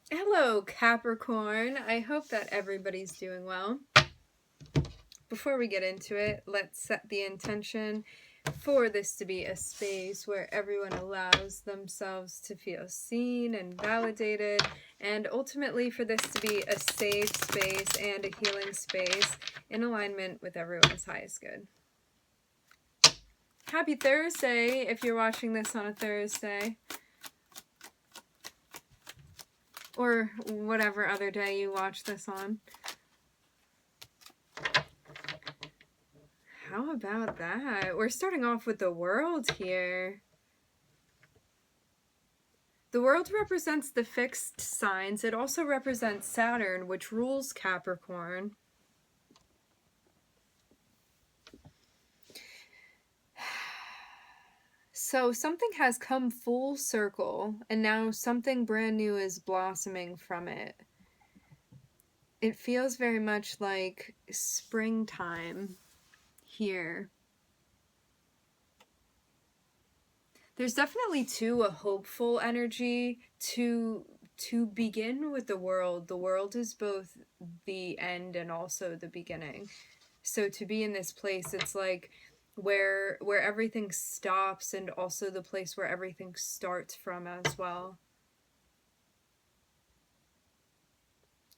Hello, Capricorn. I hope that everybody's doing well. Before we get into it, let's set the intention for this to be a space where everyone allows themselves to feel seen and validated, and ultimately for this to be a safe space and a healing space in alignment with everyone's highest good. Happy Thursday if you're watching this on a Thursday. Or whatever other day you watch this on. How about that? We're starting off with the world here. The world represents the fixed signs. It also represents Saturn, which rules Capricorn. So something has come full circle, and now something brand new is blossoming from it. It feels very much like springtime here. There's definitely too a hopeful energy to begin with the world. The world is both the end and also the beginning. So to be in this place, it's like where everything stops and also the place where everything starts from as well.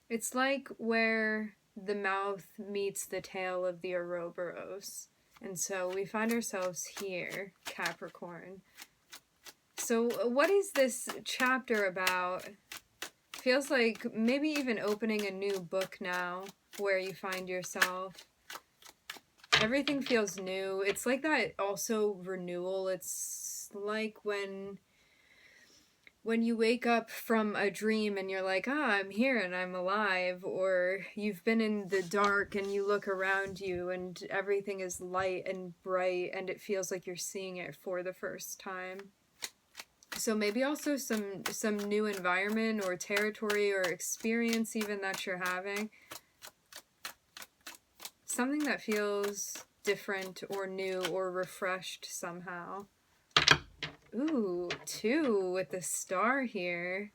It's like where the mouth meets the tail of the Ouroboros. And so we find ourselves here, Capricorn. So what is this chapter about? Feels like maybe even opening a new book now where you find yourself. Everything feels new. It's like that also renewal. It's like when you wake up from a dream and you're like, I'm here and I'm alive, or you've been in the dark and you look around you and everything is light and bright and it feels like you're seeing it for the first time. So maybe also some new environment or territory or experience even that you're having. Something that feels different or new or refreshed somehow. Ooh, 2 with the star here.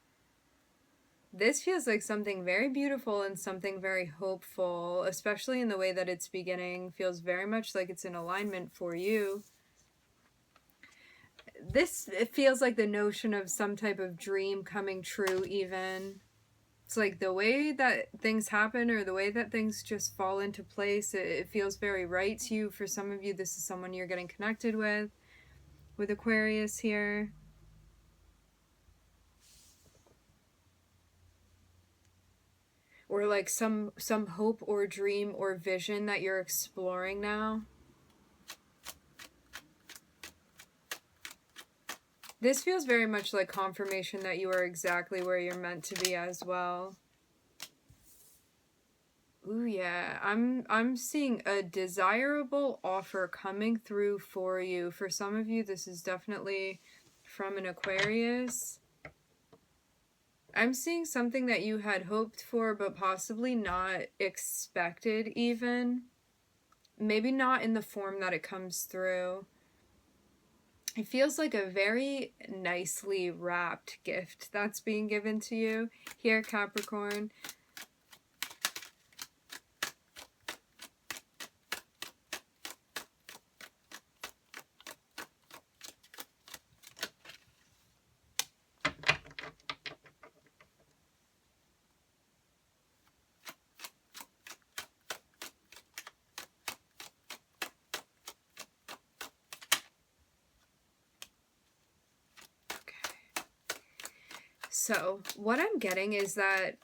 This feels like something very beautiful and something very hopeful, especially in the way that it's beginning. Feels very much like it's in alignment for you. It feels like the notion of some type of dream coming true even. It's like the way that things happen or the way that things just fall into place, it feels very right to you. For some of you, this is someone you're getting connected with Aquarius here. Or like some hope or dream or vision that you're exploring now. This feels very much like confirmation that you are exactly where you're meant to be as well. Ooh, yeah. I'm seeing a desirable offer coming through for you. For some of you, this is definitely from an Aquarius. I'm seeing something that you had hoped for, but possibly not expected even. Maybe not in the form that it comes through. It feels like a very nicely wrapped gift that's being given to you here, Capricorn. So what I'm getting is that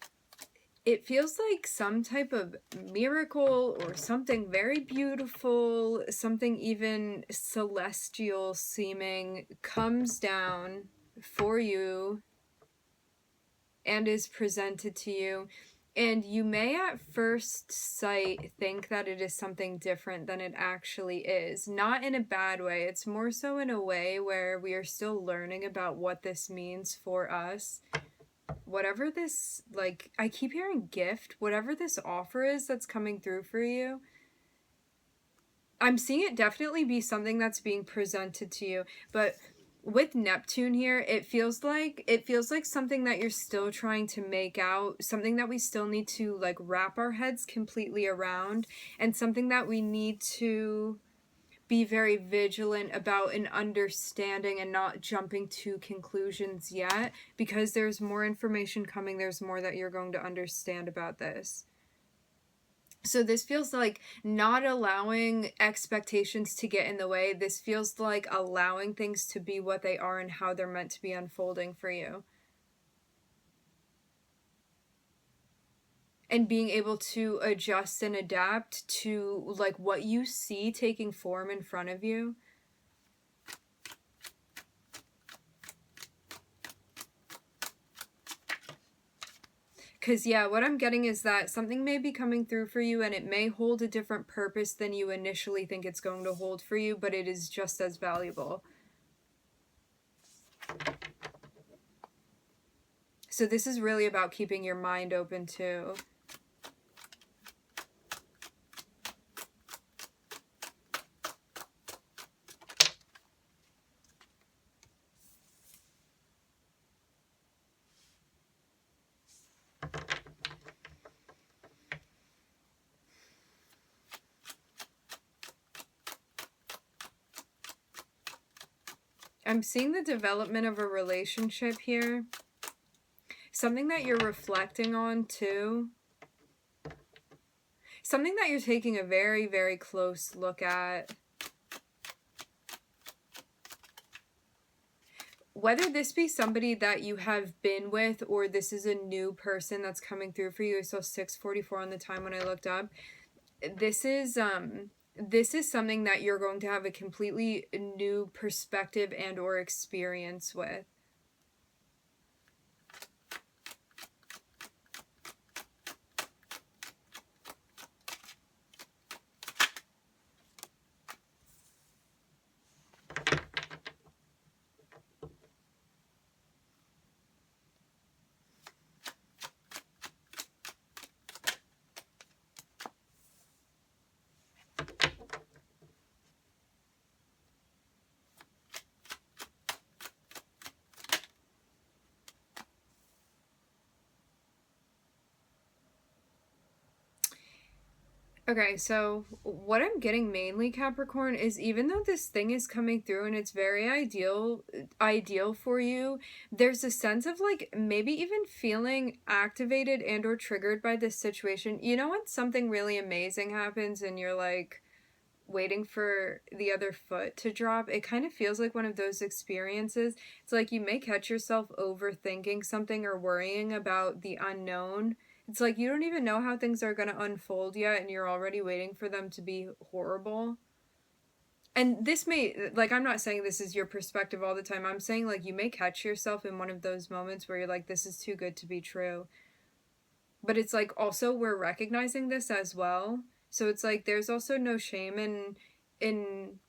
it feels like some type of miracle or something very beautiful, something even celestial seeming comes down for you and is presented to you. And you may at first sight think that it is something different than it actually is. Not in a bad way. It's more so in a way where we are still learning about what this means for us. Whatever this, like, I keep hearing gift, whatever this offer is that's coming through for you, I'm seeing it definitely be something that's being presented to you. But with Neptune here, it feels like something that you're still trying to make out, something that we still need to like wrap our heads completely around, and something that we need to be very vigilant about and understanding and not jumping to conclusions yet, because there's more information coming, there's more that you're going to understand about this. So this feels like not allowing expectations to get in the way. This feels like allowing things to be what they are and how they're meant to be unfolding for you. And being able to adjust and adapt to like what you see taking form in front of you. Because, yeah, what I'm getting is that something may be coming through for you and it may hold a different purpose than you initially think it's going to hold for you, but it is just as valuable. So this is really about keeping your mind open too. I'm seeing the development of a relationship here. Something that you're reflecting on too. Something that you're taking a very, very close look at. Whether this be somebody that you have been with or this is a new person that's coming through for you. I saw 6:44 on the time when I looked up. This is something that you're going to have a completely new perspective and or experience with. Okay, so what I'm getting mainly, Capricorn, is even though this thing is coming through and it's very ideal for you, there's a sense of like maybe even feeling activated and or triggered by this situation. You know when something really amazing happens and you're like waiting for the other foot to drop? It kind of feels like one of those experiences. It's like you may catch yourself overthinking something or worrying about the unknown. It's like you don't even know how things are going to unfold yet and you're already waiting for them to be horrible. And this may, like, I'm not saying this is your perspective all the time. I'm saying, like, you may catch yourself in one of those moments where you're like, this is too good to be true. But it's like also we're recognizing this as well. So it's like there's also no shame in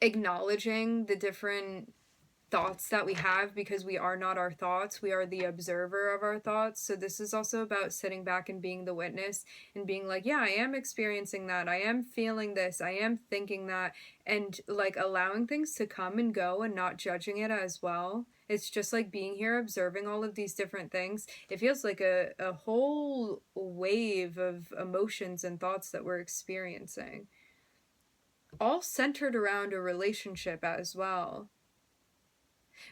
acknowledging the different thoughts that we have, because we are not our thoughts, we are the observer of our thoughts. So this is also about sitting back and being the witness and being like, yeah, I am experiencing that, I am feeling this, I am thinking that, and like allowing things to come and go and not judging it as well. It's just like being here observing all of these different things. It feels like a whole wave of emotions and thoughts that we're experiencing, all centered around a relationship as well.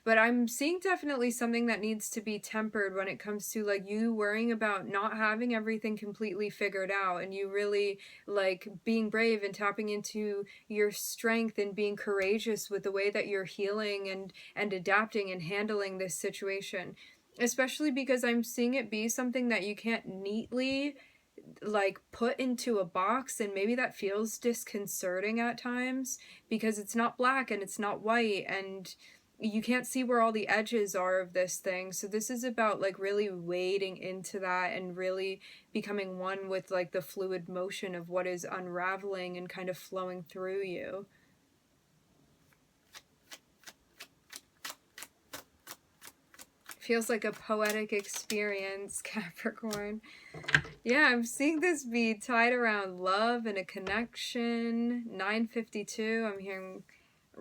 But I'm seeing definitely something that needs to be tempered when it comes to like you worrying about not having everything completely figured out, and you really like being brave and tapping into your strength and being courageous with the way that you're healing and adapting and handling this situation. Especially because I'm seeing it be something that you can't neatly like put into a box, and maybe that feels disconcerting at times because it's not black and it's not white, and you can't see where all the edges are of this thing. So this is about like really wading into that and really becoming one with like the fluid motion of what is unraveling and kind of flowing through you. Feels like a poetic experience, Capricorn. Yeah, I'm seeing this be tied around love and a connection. 952, I'm hearing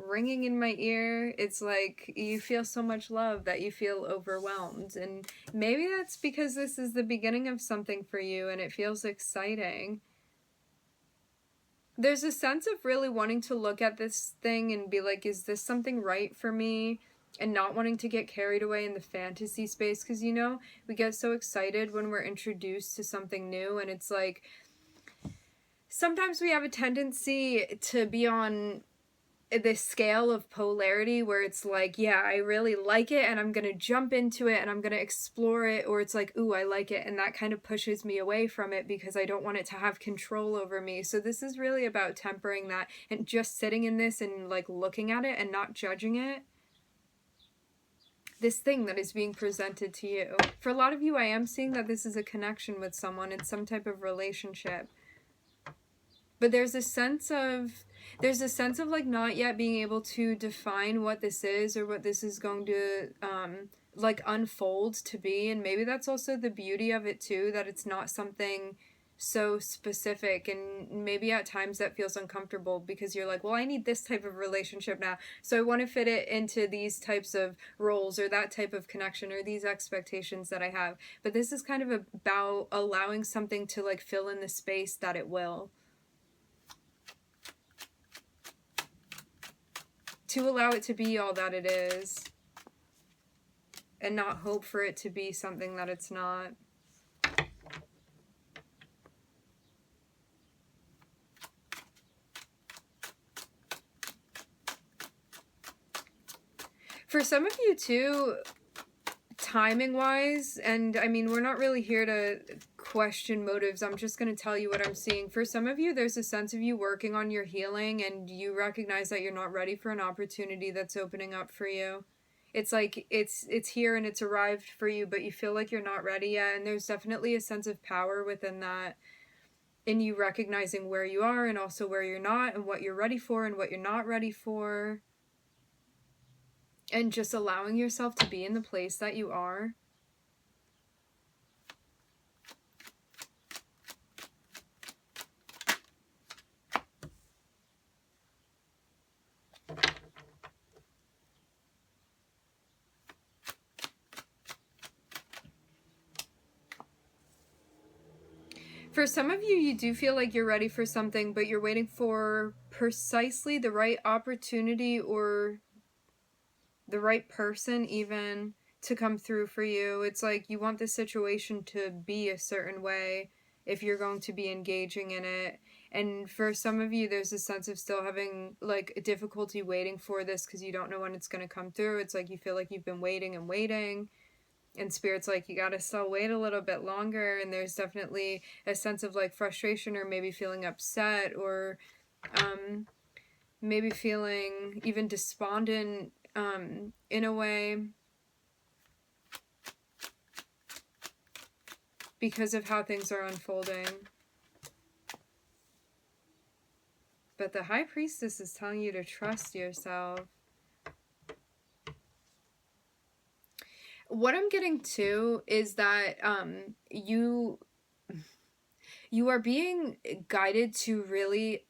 ringing in my ear. It's like you feel so much love that you feel overwhelmed. And maybe that's because this is the beginning of something for you and it feels exciting. There's a sense of really wanting to look at this thing and be like, is this something right for me? And not wanting to get carried away in the fantasy space. Because, you know, we get so excited when we're introduced to something new. And it's like, sometimes we have a tendency to be on this scale of polarity where it's like, yeah, I really like it and I'm gonna jump into it and I'm gonna explore it, or it's like, ooh, I like it, and that kind of pushes me away from it because I don't want it to have control over me. So this is really about tempering that and just sitting in this and like looking at it and not judging it, this thing that is being presented to you. For a lot of you, I am seeing that this is a connection with someone. It's some type of relationship. But there's a sense of like not yet being able to define what this is or what this is going to like unfold to be. And maybe that's also the beauty of it too, that it's not something so specific, and maybe at times that feels uncomfortable because you're like, well, I need this type of relationship now, so I want to fit it into these types of roles or that type of connection or these expectations that I have. But this is kind of about allowing something to like fill in the space that it will. To allow it to be all that it is and not hope for it to be something that it's not. For some of you too, timing wise, and I mean, we're not really here to question motives, I'm just going to tell you what I'm seeing. For some of you, there's a sense of you working on your healing and you recognize that you're not ready for an opportunity that's opening up for you. It's like it's here and it's arrived for you, but you feel like you're not ready yet. And there's definitely a sense of power within that, in you recognizing where you are and also where you're not, and what you're ready for and what you're not ready for, and just allowing yourself to be in the place that you are. For some of you, you do feel like you're ready for something, but you're waiting for precisely the right opportunity or the right person even to come through for you. It's like you want the situation to be a certain way if you're going to be engaging in it. And for some of you, there's a sense of still having like a difficulty waiting for this because you don't know when it's going to come through. It's like you feel like you've been waiting and waiting. And Spirit's like, you gotta still wait a little bit longer. And there's definitely a sense of like frustration or maybe feeling upset or maybe feeling even despondent in a way because of how things are unfolding. But the High Priestess is telling you to trust yourself. What I'm getting to is that you are being guided to really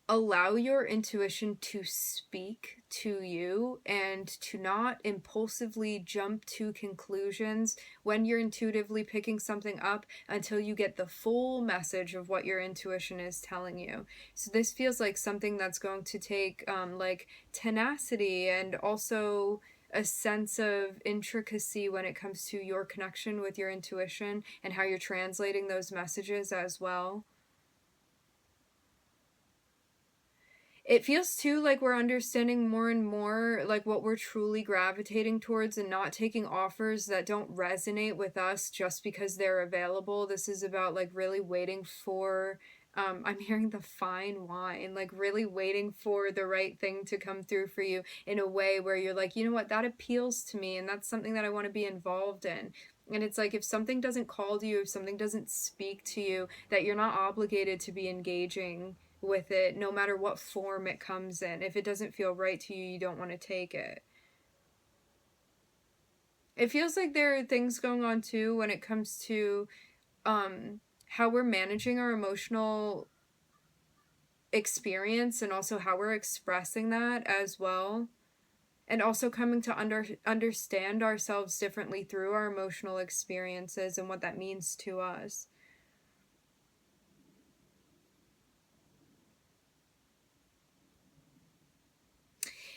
allow your intuition to speak to you and to not impulsively jump to conclusions when you're intuitively picking something up until you get the full message of what your intuition is telling you. So this feels like something that's going to take like tenacity and also a sense of intricacy when it comes to your connection with your intuition and how you're translating those messages as well. It feels too like we're understanding more and more like what we're truly gravitating towards and not taking offers that don't resonate with us just because they're available. This is about like really waiting for I'm hearing the fine wine, like really waiting for the right thing to come through for you in a way where you're like, you know what, that appeals to me and that's something that I want to be involved in. And it's like if something doesn't call to you, if something doesn't speak to you, that you're not obligated to be engaging with it no matter what form it comes in. If it doesn't feel right to you, you don't want to take it. It feels like there are things going on too when it comes to how we're managing our emotional experience and also how we're expressing that as well. And also coming to understand ourselves differently through our emotional experiences and what that means to us.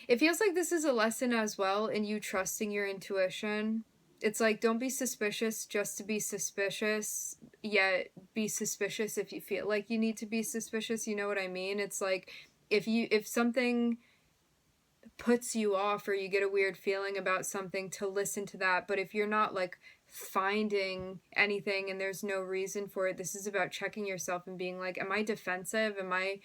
It feels like this is a lesson as well in you trusting your intuition. It's like, don't be suspicious just to be suspicious, yet be suspicious if you feel like you need to be suspicious. You know what I mean? It's like, if something puts you off or you get a weird feeling about something, to listen to that. But if you're not like finding anything and there's no reason for it, this is about checking yourself and being like, am I defensive? Am I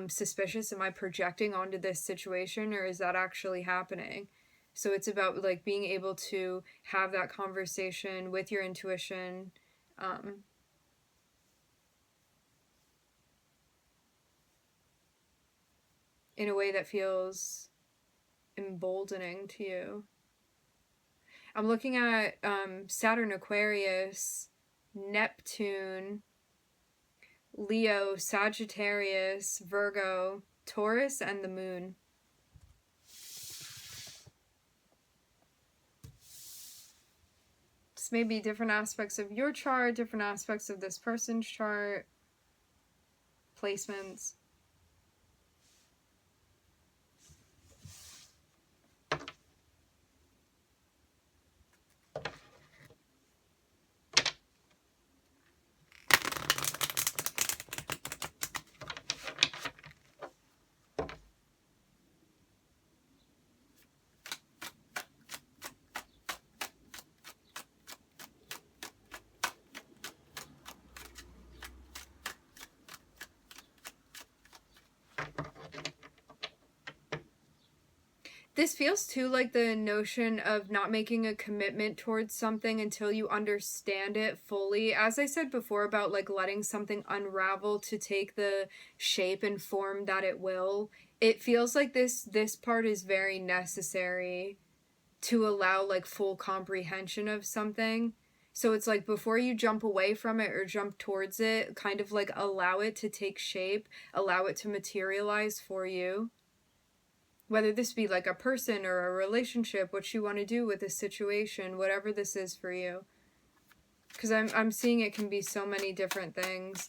suspicious? Am I projecting onto this situation, or is that actually happening? So it's about like being able to have that conversation with your intuition, in a way that feels emboldening to you. I'm looking at Saturn, Aquarius, Neptune, Leo, Sagittarius, Virgo, Taurus, and the Moon. This may be different aspects of your chart, different aspects of this person's chart, placements. This feels too like the notion of not making a commitment towards something until you understand it fully. As I said before about like letting something unravel to take the shape and form that it will. It feels like this part is very necessary to allow like full comprehension of something. So it's like before you jump away from it or jump towards it, kind of like allow it to take shape, allow it to materialize for you. Whether this be like a person or a relationship, what you want to do with a situation, whatever this is for you. Because I'm seeing it can be so many different things.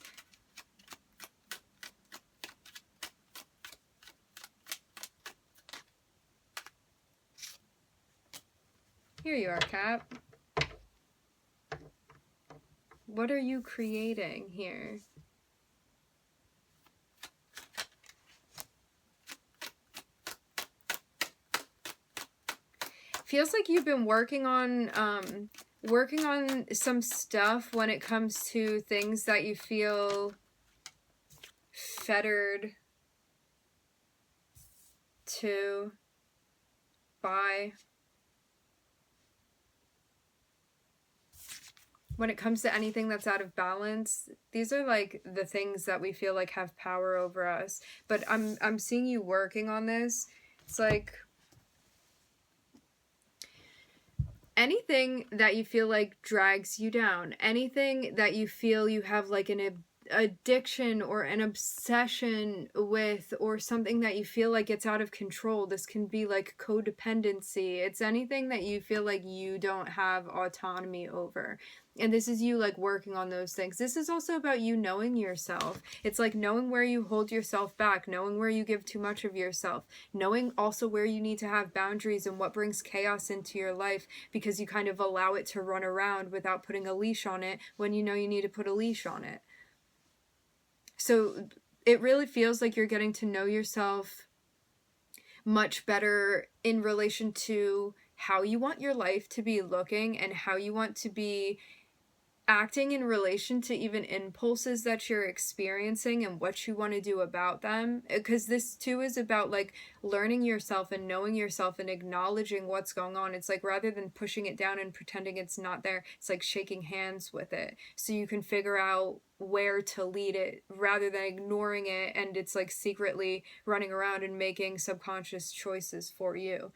Here you are, Cap. What are you creating here? Feels like you've been working on some stuff when it comes to things that you feel fettered to by. When it comes to anything that's out of balance, these are like the things that we feel like have power over us. But I'm seeing you working on this. It's like anything that you feel like drags you down, anything that you feel you have like an addiction or an obsession with, or something that you feel like it's out of control. This can be like codependency. It's anything that you feel like you don't have autonomy over. And this is you like working on those things. This is also about you knowing yourself. It's like knowing where you hold yourself back, knowing where you give too much of yourself, knowing also where you need to have boundaries and what brings chaos into your life, because you kind of allow it to run around without putting a leash on it when you know you need to put a leash on it. So it really feels like you're getting to know yourself much better in relation to how you want your life to be looking and how you want to be acting in relation to even impulses that you're experiencing and what you want to do about them. Because this too is about like learning yourself and knowing yourself and acknowledging what's going on. It's like rather than pushing it down and pretending it's not there, it's like shaking hands with it so you can figure out where to lead it rather than ignoring it, and it's like secretly running around and making subconscious choices for you.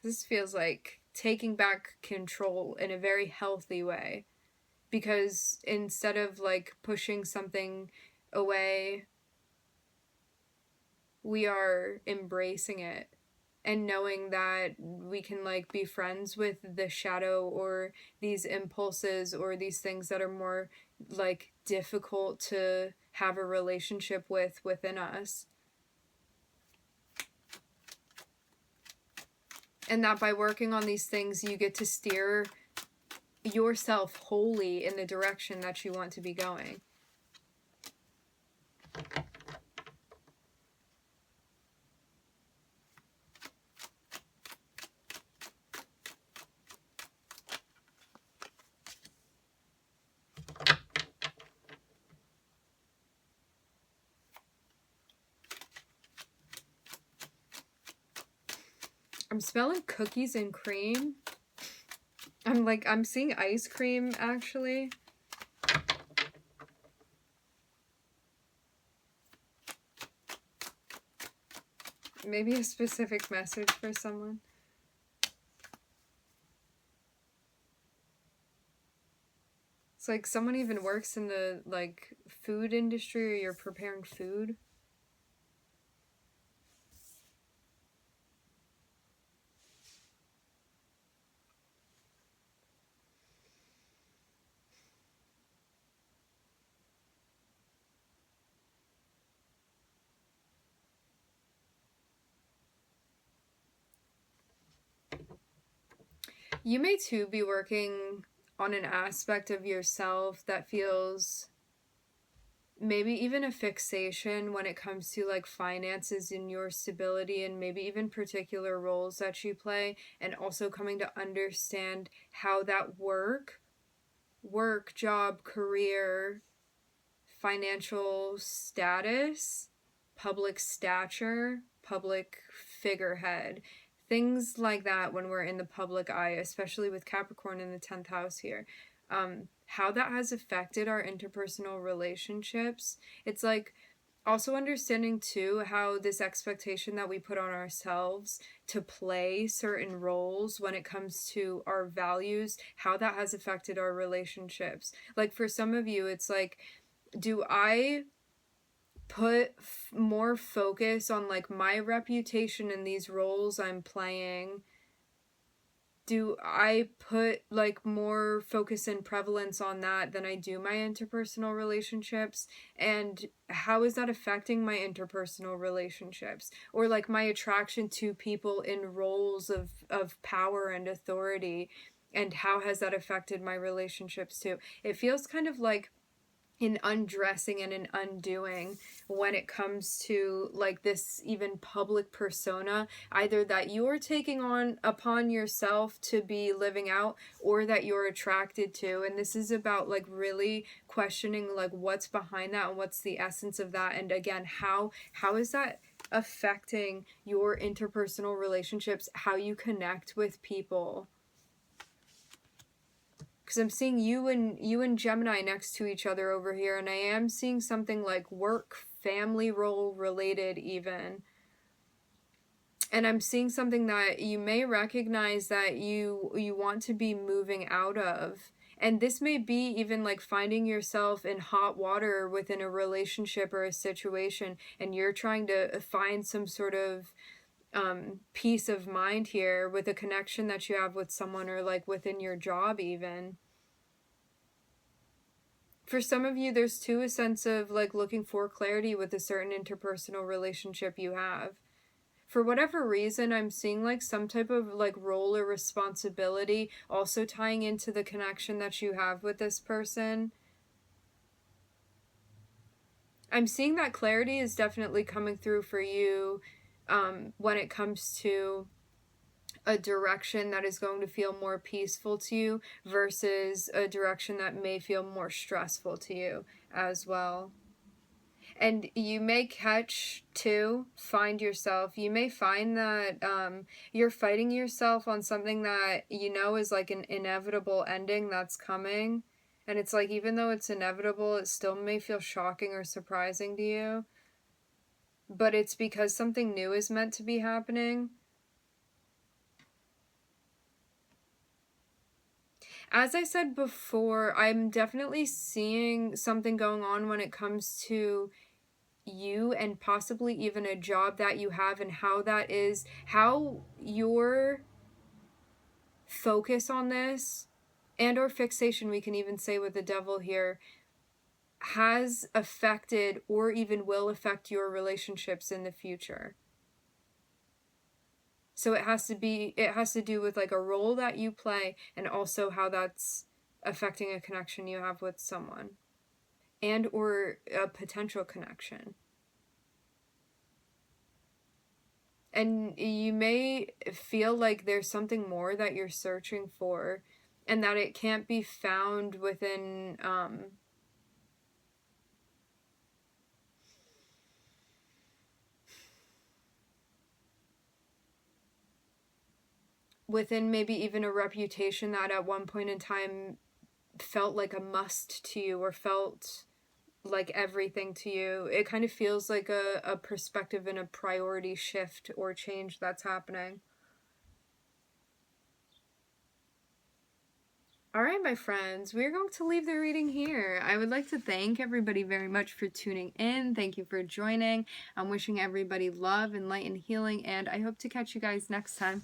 This feels like taking back control in a very healthy way, because instead of like pushing something away, we are embracing it and knowing that we can like be friends with the shadow or these impulses or these things that are more like difficult to have a relationship with within us. And that by working on these things, you get to steer yourself wholly in the direction that you want to be going. I'm smelling cookies and cream. I'm seeing ice cream, actually. Maybe a specific message for someone. It's like someone even works in the, like, food industry, or you're preparing food. You may too be working on an aspect of yourself that feels maybe even a fixation when it comes to like finances and your stability, and maybe even particular roles that you play, and also coming to understand how that work, job, career, financial status, public stature, public figurehead, things like that when we're in the public eye, especially with Capricorn in the 10th house here. How that has affected our interpersonal relationships. It's like also understanding too how this expectation that we put on ourselves to play certain roles when it comes to our values, how that has affected our relationships. Like for some of you, it's like, do I put more focus on like my reputation in these roles I'm playing? Do I put like more focus and prevalence on that than I do my interpersonal relationships? And how is that affecting my interpersonal relationships? Or like my attraction to people in roles of power and authority? And how has that affected my relationships too? It feels kind of like an undressing and an undoing when it comes to like this even public persona, either that you're taking on upon yourself to be living out, or that you're attracted to. And this is about like really questioning like what's behind that and what's the essence of that, and again, how is that affecting your interpersonal relationships, how you connect with people. Because I'm seeing you and Gemini next to each other over here, and I am seeing something like work, family role related even. And I'm seeing something that you may recognize that you want to be moving out of. And this may be even like finding yourself in hot water within a relationship or a situation, and you're trying to find some sort of peace of mind here with a connection that you have with someone, or like within your job even. For some of you, there's too a sense of like looking for clarity with a certain interpersonal relationship you have. For whatever reason, I'm seeing like some type of like role or responsibility also tying into the connection that you have with this person. I'm seeing that clarity is definitely coming through for you when it comes to a direction that is going to feel more peaceful to you versus a direction that may feel more stressful to you as well. And you may find yourself, you may find that you're fighting yourself on something that you know is like an inevitable ending that's coming. And it's like, even though it's inevitable, it still may feel shocking or surprising to you. But it's because something new is meant to be happening. As I said before, I'm definitely seeing something going on when it comes to you and possibly even a job that you have, and how that is, how your focus on this and or fixation, we can even say with the devil here, has affected or even will affect your relationships in the future. So it has to do with like a role that you play, and also how that's affecting a connection you have with someone, and or a potential connection. And you may feel like there's something more that you're searching for, and that it can't be found within within maybe even a reputation that at one point in time felt like a must to you, or felt like everything to you. It kind of feels like a perspective and a priority shift or change that's happening. All right, my friends, we're going to leave the reading here. I would like to thank everybody very much for tuning in. Thank you for joining. I'm wishing everybody love and light and healing, and I hope to catch you guys next time.